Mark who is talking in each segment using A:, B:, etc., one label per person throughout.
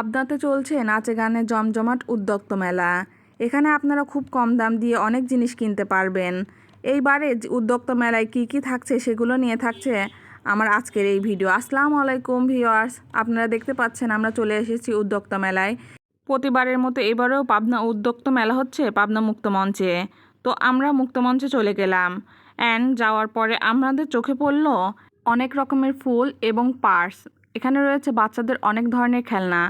A: পাবনাতে চলছে নাচে গানে জমজমাট উদ্যোক্তা মেলা। এখানে আপনারা খুব কম দাম দিয়ে অনেক জিনিস কিনতে পারবেন। এইবারে উদ্যোক্তা মেলায় কি কি থাকছে সেগুলো নিয়ে থাকছে আমার আজকের এই ভিডিও। আসসালামু আলাইকুম ভিউয়ার্স, আপনারা দেখতে পাচ্ছেন আমরা চলে এসেছি উদ্যোক্তা মেলায়। প্রতিবারের মতো এবারেও পাবনা উদ্যোক্তা মেলা হচ্ছে পাবনা মুক্ত মঞ্চে। তো আমরা মুক্ত মঞ্চে চলে গেলাম অ্যান্ড যাওয়ার পরে আমাদের চোখে পড়ল অনেক রকমের ফুল এবং পার্স। এখানে রয়েছে বাচ্চাদের অনেক ধরনের খেলনা,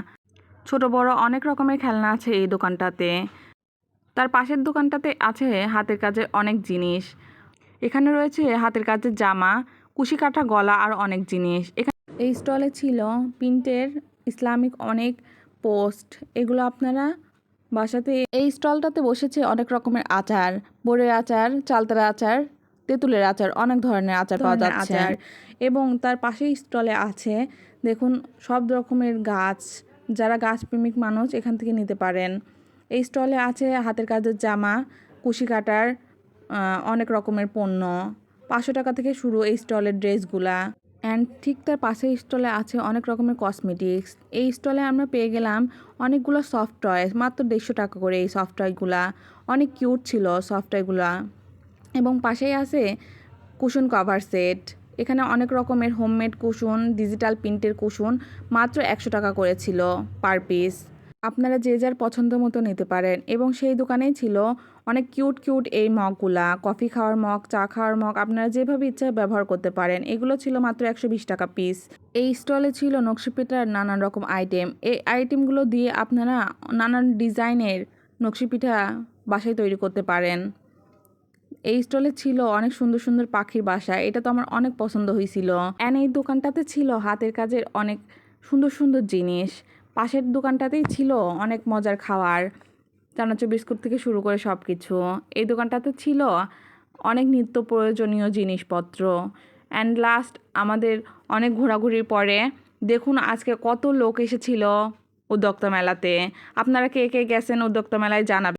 A: ছোট বড় অনেক রকমের খেলনা আছে এই দোকানটাতে। তার পাশের দোকানটাতে আছে হাতের কাজের অনেক জিনিস। এখানে রয়েছে হাতের কাজের জামা, কুশি কাটা গলা আর অনেক জিনিস। এই স্টলে ছিল প্রিন্টের ইসলামিক অনেক পোস্ট, এগুলো আপনারা বাসাতে। এই স্টলটাতে বসেছে অনেক রকমের আচার, বড়ের আচার, চালতার আচার, তেঁতুলের আচার, অনেক ধরনের আচার পাওয়া যাচ্ছে। এবং তার পাশেই স্টলে আছে দেখুন সব রকমের গাছ, যারা গাছপ্রেমিক মানুষ এখান থেকে নিতে পারেন। এই স্টলে আছে হাতের কাজের জামা, কুশি কাটার অনেক রকমের পণ্য। 500 টাকা থেকে শুরু এই স্টলের ড্রেসগুলা। অ্যান্ড ঠিক তার পাশের স্টলে আছে অনেক রকমের কসমেটিক্স। এই স্টলে আমরা পেয়ে গেলাম অনেকগুলো সফট টয়, মাত্র 150 টাকা করে। এই সফট টয়গুলা অনেক কিউট ছিল সফট টয়গুলা। এবং পাশেই আছে কুশন কভার সেট। এখানে অনেক রকমের হোমমেড কুশন, ডিজিটাল প্রিন্টের কুশন মাত্র 100 টাকা করেছিল পার পিস। আপনারা যে যার পছন্দ মতো নিতে পারেন। এবং সেই দোকানেই ছিল অনেক কিউট কিউট এই মগগুলা, কফি খাওয়ার মগ, চা খাওয়ার মগ, আপনারা যেভাবে ইচ্ছা ব্যবহার করতে পারেন। এগুলো ছিল মাত্র 120 টাকা পিস। এই স্টলে ছিল নকশিপিঠার নানান রকম আইটেম। এই আইটেমগুলো দিয়ে আপনারা নানান ডিজাইনের নকশিপিঠা বাসায় তৈরি করতে পারেন। এই স্টলে ছিল অনেক সুন্দর সুন্দর পাখির বাসা, এটা তো আমার অনেক পছন্দ হয়েছিল। অ্যান্ড এই দোকানটাতে ছিল হাতের কাজের অনেক সুন্দর সুন্দর জিনিস। পাশের দোকানটাতেই ছিল অনেক মজার খাবার, চানাচুর বিস্কুট থেকে শুরু করে সব কিছু। এই দোকানটাতে ছিল অনেক নিত্য প্রয়োজনীয় জিনিসপত্র। অ্যান্ড লাস্ট আমাদের অনেক ঘোরাঘুরির পরে দেখুন আজকে কত লোক এসেছিল উদ্যোক্তা মেলাতে। আপনারা কে কে গেছেন উদ্যোক্তা মেলায় জানাবেন।